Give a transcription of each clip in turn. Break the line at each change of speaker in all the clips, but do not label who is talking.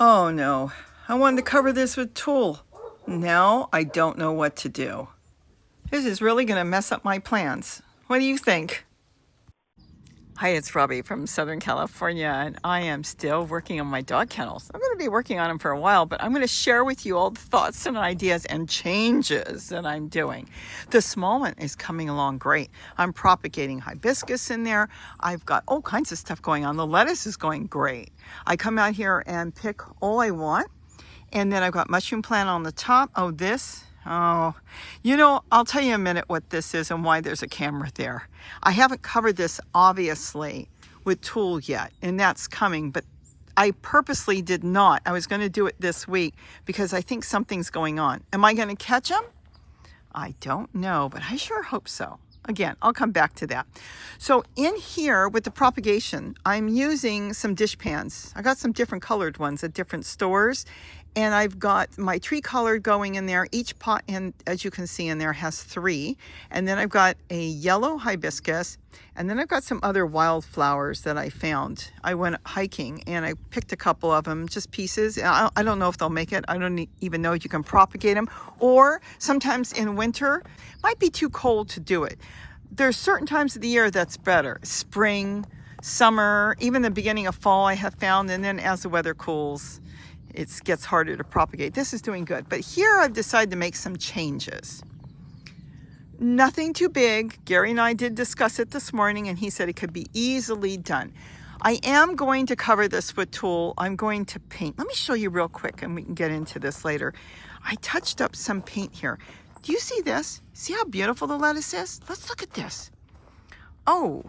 Oh no, I wanted to cover this with Tulle. Now I don't know what to do. This is really going to mess up my plans. What do you think? Hi, it's Robbie from Southern California, and I am still working on my dog kennels. I'm going to be working on them for a while, but I'm going to share with you all the thoughts and ideas and changes that I'm doing. The small one is coming along great. I'm propagating hibiscus in there. I've got all kinds of stuff going on. The lettuce is going great. I come out here and pick all I want, and then I've got mushroom plant on the top. Oh, I'll tell you in a minute what this is and why there's a camera there. I haven't covered this, obviously, with Tulle yet, and that's coming, but I purposely did not. I was going to do it this week because I think something's going on. Am I going to catch them? I don't know, but I sure hope so. Again, I'll come back to that. So in here with the propagation, I'm using some dish pans. I got some different colored ones at different stores, and I've got my tree colored going in there. Each pot, and as you can see in there, has 3. And then I've got a yellow hibiscus, and then I've got some other wildflowers that I found. I went hiking and I picked a couple of them, just pieces. I don't know if they'll make it. I don't even know if you can propagate them. Or sometimes in winter, it might be too cold to do it. There's certain times of the year that's better. Spring, summer, even the beginning of fall I have found. And then as the weather cools, it gets harder to propagate. This is doing good. But here I've decided to make some changes. Nothing too big. Gary and I did discuss it this morning, and he said it could be easily done. I am going to cover this with Tulle. I'm going to paint. Let me show you real quick, and we can get into this later. I touched up some paint here. Do you see this? See how beautiful the lettuce is? Let's look at this. Oh,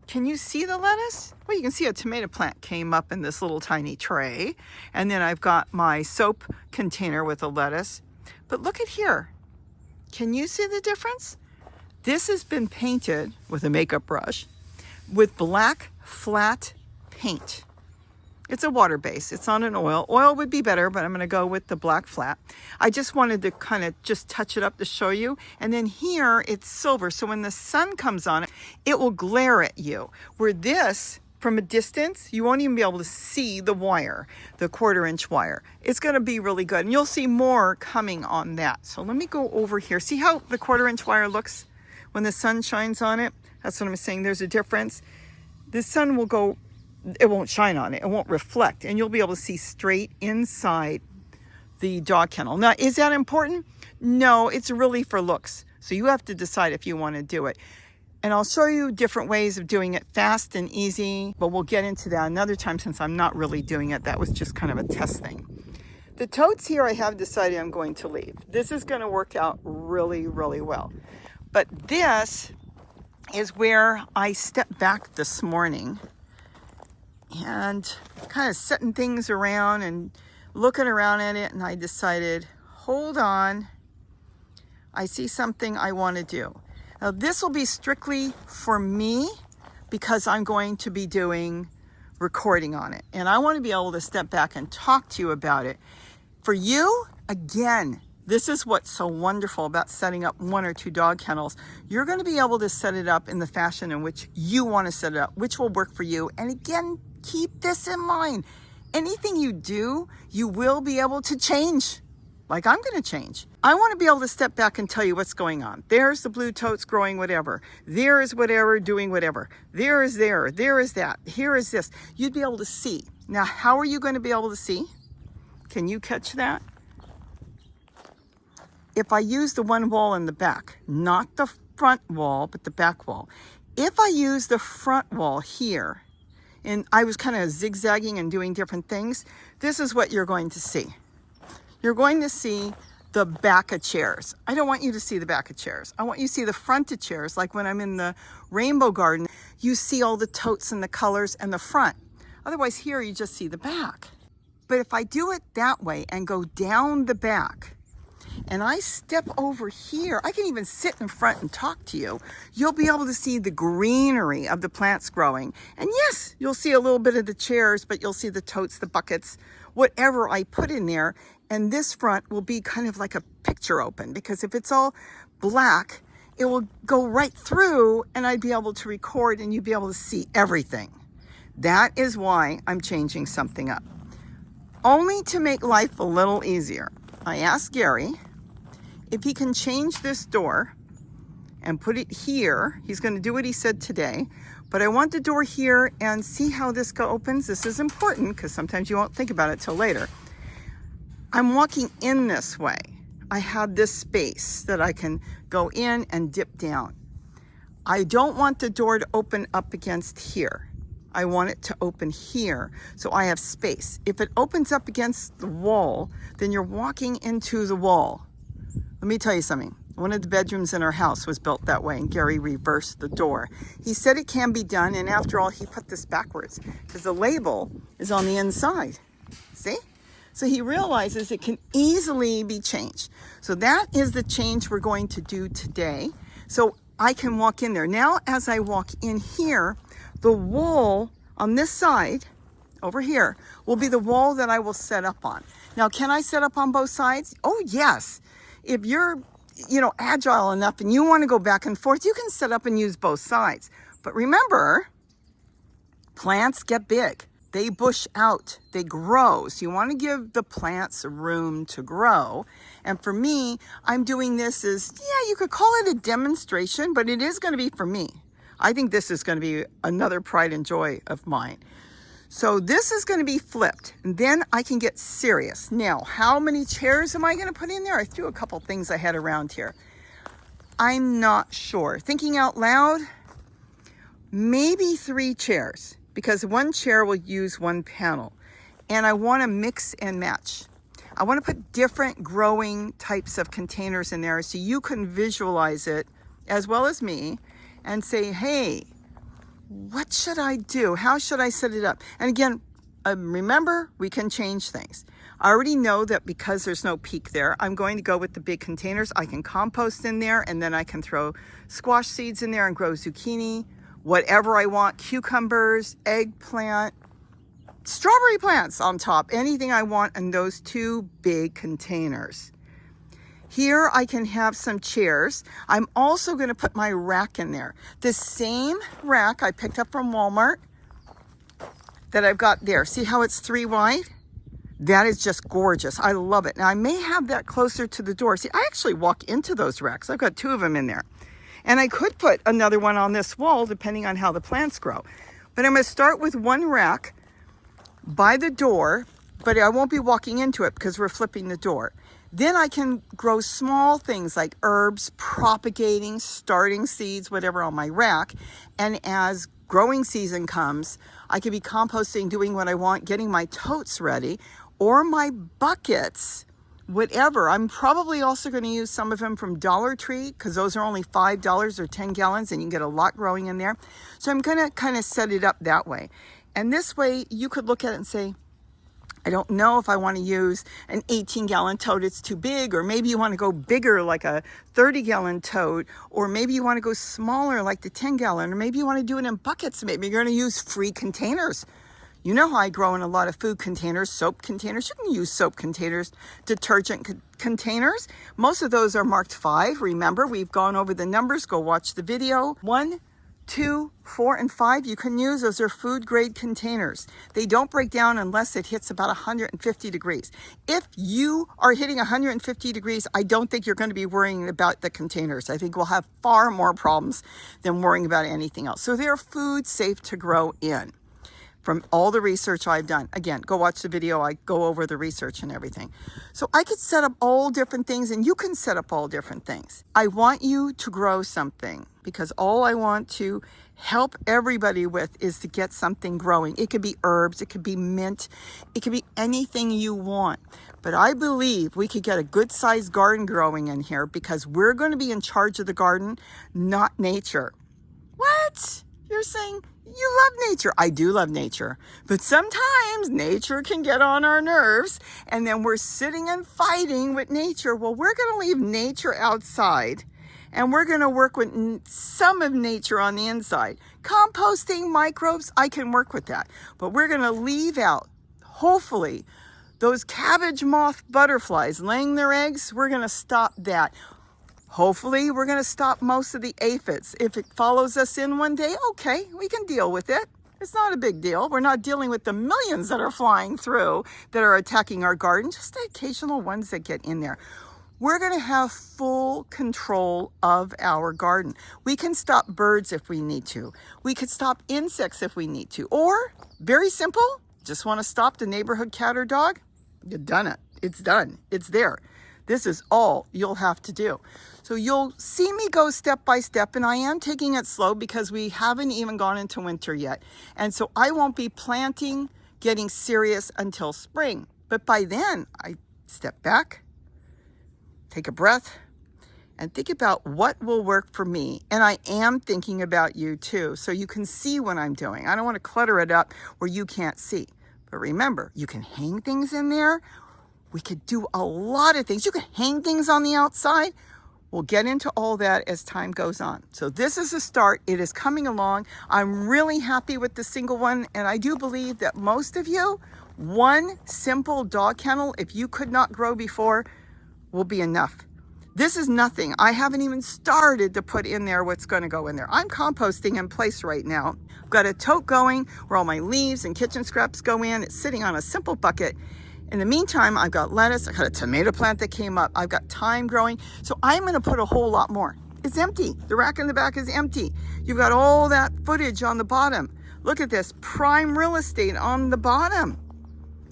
can you see the lettuce? Well, you can see a tomato plant came up in this little tiny tray. And then I've got my soap container with the lettuce. But look at here. Can you see the difference? This has been painted with a makeup brush with black flat paint. It's a water base. It's not an oil. Oil would be better, but I'm going to go with the black flat. I just wanted to kind of just touch it up to show you. And then here it's silver. So when the sun comes on it, it will glare at you. Where this, from a distance, you won't even be able to see the wire, the 1/4-inch wire. It's going to be really good. And you'll see more coming on that. So let me go over here. See how the 1/4-inch wire looks when the sun shines on it? That's what I'm saying. There's a difference. The sun will go, it won't shine on it. It won't reflect. And you'll be able to see straight inside the dog kennel. Now, is that important? No, it's really for looks. So you have to decide if you want to do it. And I'll show you different ways of doing it fast and easy, but we'll get into that another time since I'm not really doing it. That was just kind of a test thing. The totes here I have decided I'm going to leave. This is going to work out really, really well. But this is where I stepped back this morning and kind of setting things around and looking around at it, and I decided, hold on, I see something I want to do. Now this will be strictly for me because I'm going to be doing recording on it, and I want to be able to step back and talk to you about it. For you, again, this is what's so wonderful about setting up 1 or 2 dog kennels. You're going to be able to set it up in the fashion in which you want to set it up, which will work for you. And again, keep this in mind. Anything you do, you will be able to change. Like I'm going to change. I want to be able to step back and tell you what's going on. There's the blue totes growing whatever. There is whatever doing whatever. There is there. There is that. Here is this. You'd be able to see. Now, how are you going to be able to see? Can you catch that? If I use the one wall in the back, not the front wall, but the back wall. If I use the front wall here, and I was kind of zigzagging and doing different things, this is what you're going to see. You're going to see the back of chairs. I don't want you to see the back of chairs. I want you to see the front of chairs. Like when I'm in the rainbow garden, you see all the totes and the colors and the front. Otherwise here you just see the back. But if I do it that way and go down the back, and I step over here, I can even sit in front and talk to you. You'll be able to see the greenery of the plants growing. And yes, you'll see a little bit of the chairs, but you'll see the totes, the buckets, whatever I put in there. And this front will be kind of like a picture open, because if it's all black, it will go right through and I'd be able to record and you'd be able to see everything. That is why I'm changing something up. only to make life a little easier. I asked Gary if he can change this door and put it here. He's going to do what he said today, but I want the door here and see how this opens. This is important because sometimes you won't think about it till later. I'm walking in this way. I have this space that I can go in and dip down. I don't want the door to open up against here. I want it to open here so I have space. If it opens up against the wall, then you're walking into the wall. Let me tell you something. One of the bedrooms in our house was built that way, and Gary reversed the door. He said it can be done, and after all, he put this backwards because the label is on the inside. See? So he realizes it can easily be changed. So that is the change we're going to do today. So I can walk in there. Now, as I walk in here, the wall on this side, over here, will be the wall that I will set up on. Now, can I set up on both sides? Oh, yes. If you're, agile enough and you want to go back and forth, you can set up and use both sides. But remember, plants get big. They bush out, they grow. So you want to give the plants room to grow. And for me, I'm doing this as, you could call it a demonstration, but it is going to be for me. I think this is going to be another pride and joy of mine. So this is going to be flipped, and then I can get serious. Now, how many chairs am I going to put in there? I threw a couple things I had around here. I'm not sure. Thinking out loud, maybe 3 chairs. Because one chair will use one panel, and I want to mix and match. I want to put different growing types of containers in there so you can visualize it as well as me and say, hey, what should I do? How should I set it up? And again, remember, we can change things. I already know that because there's no peak there, I'm going to go with the big containers. I can compost in there, and then I can throw squash seeds in there and grow zucchini, whatever I want, cucumbers, eggplant, strawberry plants on top, anything I want in those 2 big containers. Here I can have some chairs. I'm also going to put my rack in there. The same rack I picked up from Walmart that I've got there. See how it's 3 wide? That is just gorgeous. I love it. Now I may have that closer to the door. See, I actually walk into those racks. I've got 2 of them in there. And I could put another one on this wall depending on how the plants grow. But I'm going to start with one rack by the door, but I won't be walking into it because we're flipping the door. Then I can grow small things like herbs, propagating, starting seeds, whatever on my rack. And as growing season comes, I can be composting, doing what I want, getting my totes ready, or my buckets, whatever. I'm probably also going to use some of them from Dollar Tree because those are only $5 or 10 gallons and you can get a lot growing in there. So I'm going to kind of set it up that way. And this way you could look at it and say, I don't know if I want to use an 18-gallon tote, it's too big, or maybe you want to go bigger like a 30-gallon tote, or maybe you want to go smaller like the 10-gallon, or maybe you want to do it in buckets. Maybe you're going to use free containers. You know how I grow in a lot of food containers, soap containers. You can use soap containers, detergent containers. Most of those are marked 5. Remember, we've gone over the numbers. Go watch the video. 1, 2, 4, and 5 you can use. Those are food grade containers. They don't break down unless it hits about 150 degrees. If you are hitting 150 degrees, I don't think you're going to be worrying about the containers. I think we'll have far more problems than worrying about anything else. So they're food safe to grow in. From all the research I've done. Again, go watch the video. I go over the research and everything. So I could set up all different things, and you can set up all different things. I want you to grow something because all I want to help everybody with is to get something growing. It could be herbs, it could be mint, it could be anything you want. But I believe we could get a good-sized garden growing in here because we're going to be in charge of the garden, not nature. What? You're saying you love nature. I do love nature, but sometimes nature can get on our nerves, and then we're sitting and fighting with nature. Well, we're going to leave nature outside, and we're going to work with some of nature on the inside. Composting, microbes, I can work with that, but we're going to leave out, hopefully, those cabbage moth butterflies laying their eggs. We're going to stop that. Hopefully, we're going to stop most of the aphids. If it follows us in one day, okay, we can deal with it. It's not a big deal. We're not dealing with the millions that are flying through that are attacking our garden, just the occasional ones that get in there. We're going to have full control of our garden. We can stop birds if we need to. We could stop insects if we need to. Or, very simple, just want to stop the neighborhood cat or dog? You've done it. It's done. It's there. This is all you'll have to do. So you'll see me go step by step, and I am taking it slow because we haven't even gone into winter yet. And so I won't be planting, getting serious until spring. But by then, I step back, take a breath, and think about what will work for me. And I am thinking about you too, so you can see what I'm doing. I don't want to clutter it up where you can't see. But remember, you can hang things in there. We could do a lot of things. You can hang things on the outside. We'll get into all that as time goes on. So this is a start. It is coming along. I'm really happy with the single one, and I do believe that most of you, one simple dog kennel, if you could not grow before, will be enough. This is nothing. I haven't even started to put in there what's going to go in there. I'm composting in place right now. I've got a tote going where all my leaves and kitchen scraps go in. It's sitting on a simple bucket. In the meantime, I've got lettuce, I've got a tomato plant that came up, I've got thyme growing, so I'm gonna put a whole lot more. It's empty, the rack in the back is empty. You've got all that footage on the bottom. Look at this, prime real estate on the bottom.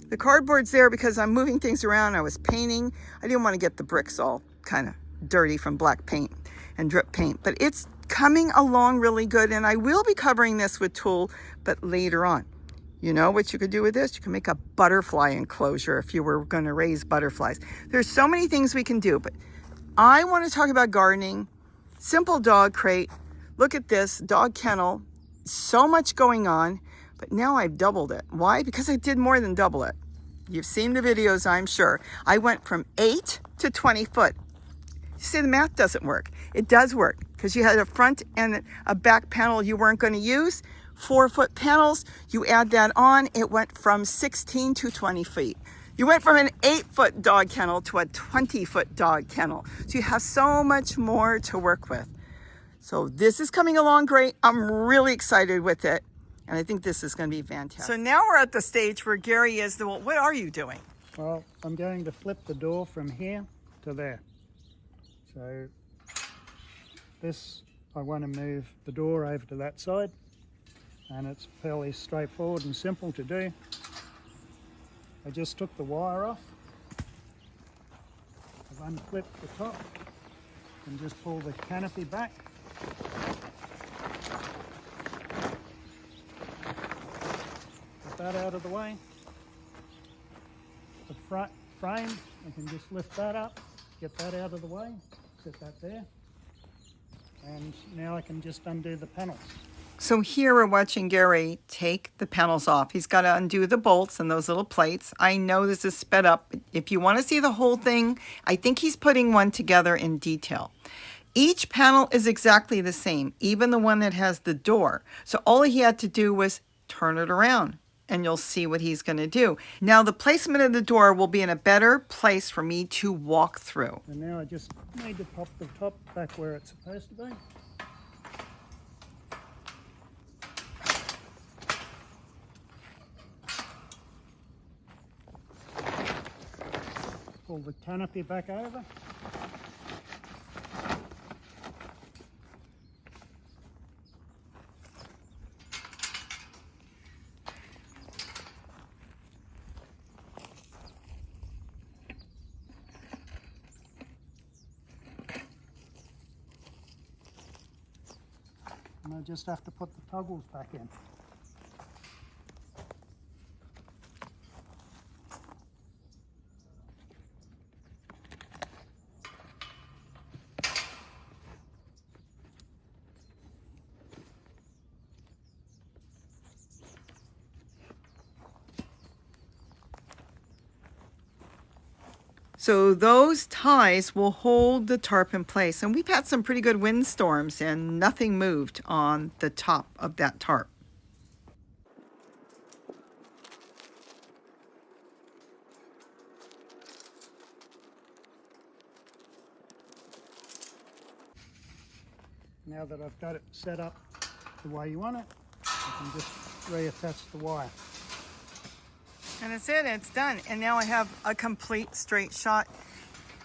The cardboard's there because I'm moving things around, I was painting. I didn't wanna get the bricks all kind of dirty from black paint and drip paint, but it's coming along really good, and I will be covering this with tulle, but later on. You know what you could do with this? You can make a butterfly enclosure if you were going to raise butterflies. There's so many things we can do, but I want to talk about gardening. Simple dog crate. Look at this, dog kennel. So much going on, but now I've doubled it. Why? Because I did more than double it. You've seen the videos, I'm sure. I went from 8 to 20 foot. You say the math doesn't work. It does work because you had a front and a back panel you weren't going to use. 4-foot panels, you add that on, it went from 16 to 20 feet. You went from an 8-foot dog kennel to a 20-foot dog kennel. So you have so much more to work with. So this is coming along great. I'm really excited with it. And I think this is going to be fantastic. So now we're at the stage where Gary is, well, what are you doing?
Well, I'm going to flip the door from here to there. So this, I want to move the door over to that side. And it's fairly straightforward and simple to do. I just took the wire off. I've unclipped the top and just pull the canopy back. Get that out of the way. The front frame, I can just lift that up, get that out of the way, set that there. And now I can just undo the panels.
So here we're watching Gary take the panels off. He's got to undo the bolts and those little plates. I know this is sped up. If you want to see the whole thing, I think he's putting one together in detail. Each panel is exactly the same, even the one that has the door. So all he had to do was turn it around, and you'll see what he's going to do. Now the placement of the door will be in a better place for me to walk through.
And now I just need to pop the top back where it's supposed to be. Pull the canopy back over. And I just have to put the toggles back in.
So those ties will hold the tarp in place. And we've had some pretty good windstorms and nothing moved on the top of that tarp.
Now that I've got it set up the way you want it, I can just reattach the wire.
And that's it, it's done. And now I have a complete straight shot.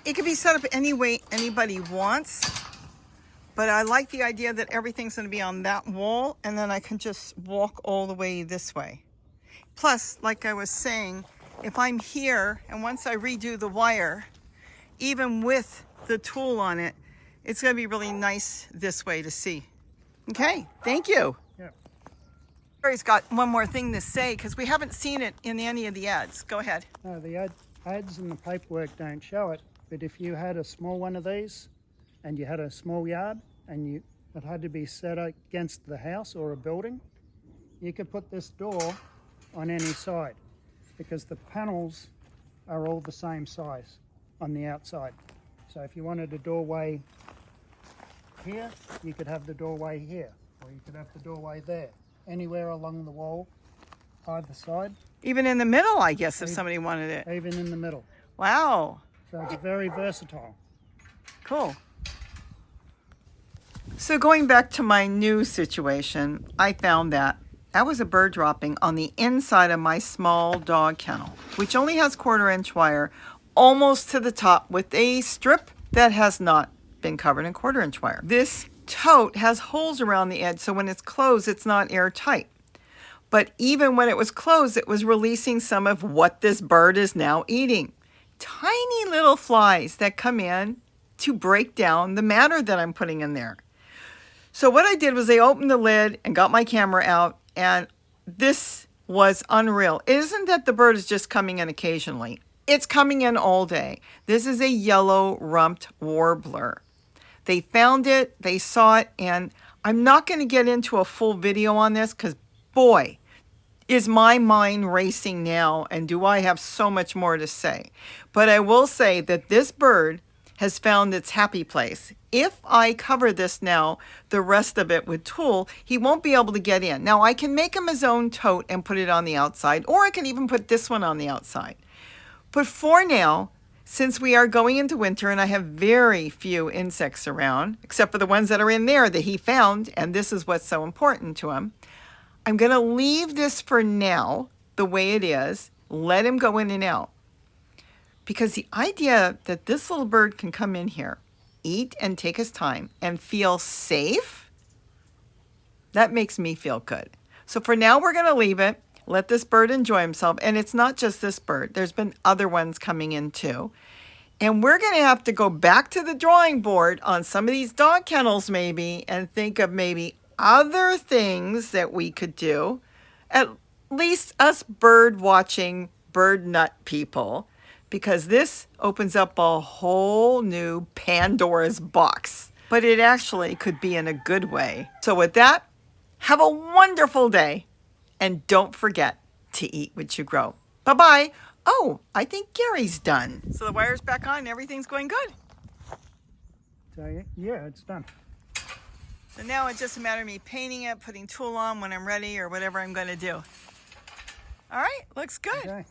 It can be set up any way anybody wants, but I like the idea that everything's gonna be on that wall, and then I can just walk all the way this way. Plus, like I was saying, if I'm here and once I redo the wire, even with the tool on it, it's gonna be really nice this way to see. Okay, thank you.
Yeah.
Barry's got one more thing to say because we haven't seen it in any of the ads. Go ahead.
No, the ads and the paperwork don't show it, but if you had a small one of these and you had a small yard and it had to be set against the house or a building, you could put this door on any side because the panels are all the same size on the outside. So if you wanted a doorway here, you could have the doorway here, or you could have the doorway there, anywhere along the wall, either side.
Even in the middle, I guess, if somebody wanted it.
Even in the middle.
Wow.
So it's very versatile.
Cool. So going back to my new situation, I found that was a bird dropping on the inside of my small dog kennel, which only has 1/4-inch wire, almost to the top with a strip that has not been covered in 1/4-inch wire. This tote has holes around the edge, so when it's closed, it's not airtight. But even when it was closed, it was releasing some of what this bird is now eating. Tiny little flies that come in to break down the matter that I'm putting in there. So what I did was I opened the lid and got my camera out, and this was unreal. It isn't that the bird is just coming in occasionally. It's coming in all day. This is a yellow rumped warbler. They found it, they saw it, and I'm not going to get into a full video on this because, boy, is my mind racing now, and do I have so much more to say. But I will say that this bird has found its happy place. If I cover this now, the rest of it with tulle, he won't be able to get in. Now, I can make him his own tote and put it on the outside, or I can even put this one on the outside. But for now, since we are going into winter and I have very few insects around, except for the ones that are in there that he found, and this is what's so important to him, I'm going to leave this for now the way it is, let him go in and out. Because the idea that this little bird can come in here, eat and take his time and feel safe, that makes me feel good. So for now, we're going to leave it. Let this bird enjoy himself. And it's not just this bird. There's been other ones coming in too. And we're going to have to go back to the drawing board on some of these dog kennels maybe and think of maybe other things that we could do. At least us bird watching, bird nut people. Because this opens up a whole new Pandora's box. But it actually could be in a good way. So with that, have a wonderful day. And don't forget to eat what you grow. Bye-bye. Oh, I think Gary's done. So the wire's back on and everything's going good.
So yeah, it's done.
So now it's just a matter of me painting it, putting tulle on when I'm ready or whatever I'm going to do. All right, looks good.
Okay.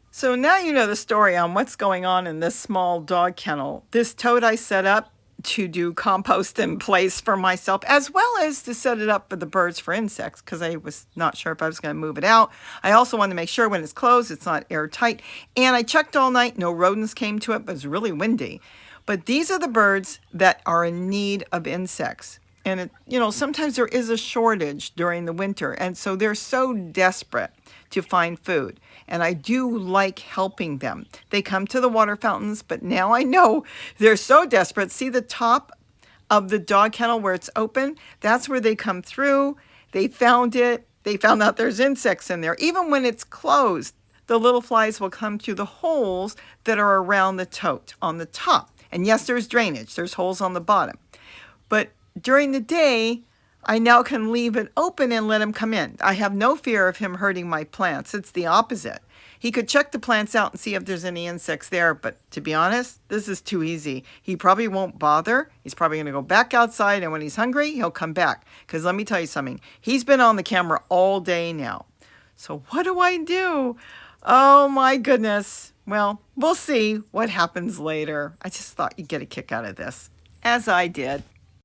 So now you know the story on what's going on in this small dog kennel. This tote I set up to do compost in place for myself, as well as to set it up for the birds for insects, because I was not sure if I was going to move it out. I also wanted to make sure when it's closed, it's not airtight. And I checked all night. No rodents came to it, but it was really windy. But these are the birds that are in need of insects. And, sometimes there is a shortage during the winter. And so they're so desperate to find food. And I do like helping them. They come to the water fountains, but now I know they're so desperate. See the top of the dog kennel where it's open? That's where they come through. They found it. They found out there's insects in there. Even when it's closed, the little flies will come through the holes that are around the tote on the top. And yes, there's drainage. There's holes on the bottom. But during the day, I now can leave it open and let him come in. I have no fear of him hurting my plants. It's the opposite. He could check the plants out and see if there's any insects there, but to be honest, this is too easy. He probably won't bother. He's probably going to go back outside, and when he's hungry, he'll come back. Because let me tell you something. He's been on the camera all day now. So what do I do? Oh my goodness. Well, we'll see what happens later. I just thought you'd get a kick out of this, as I did.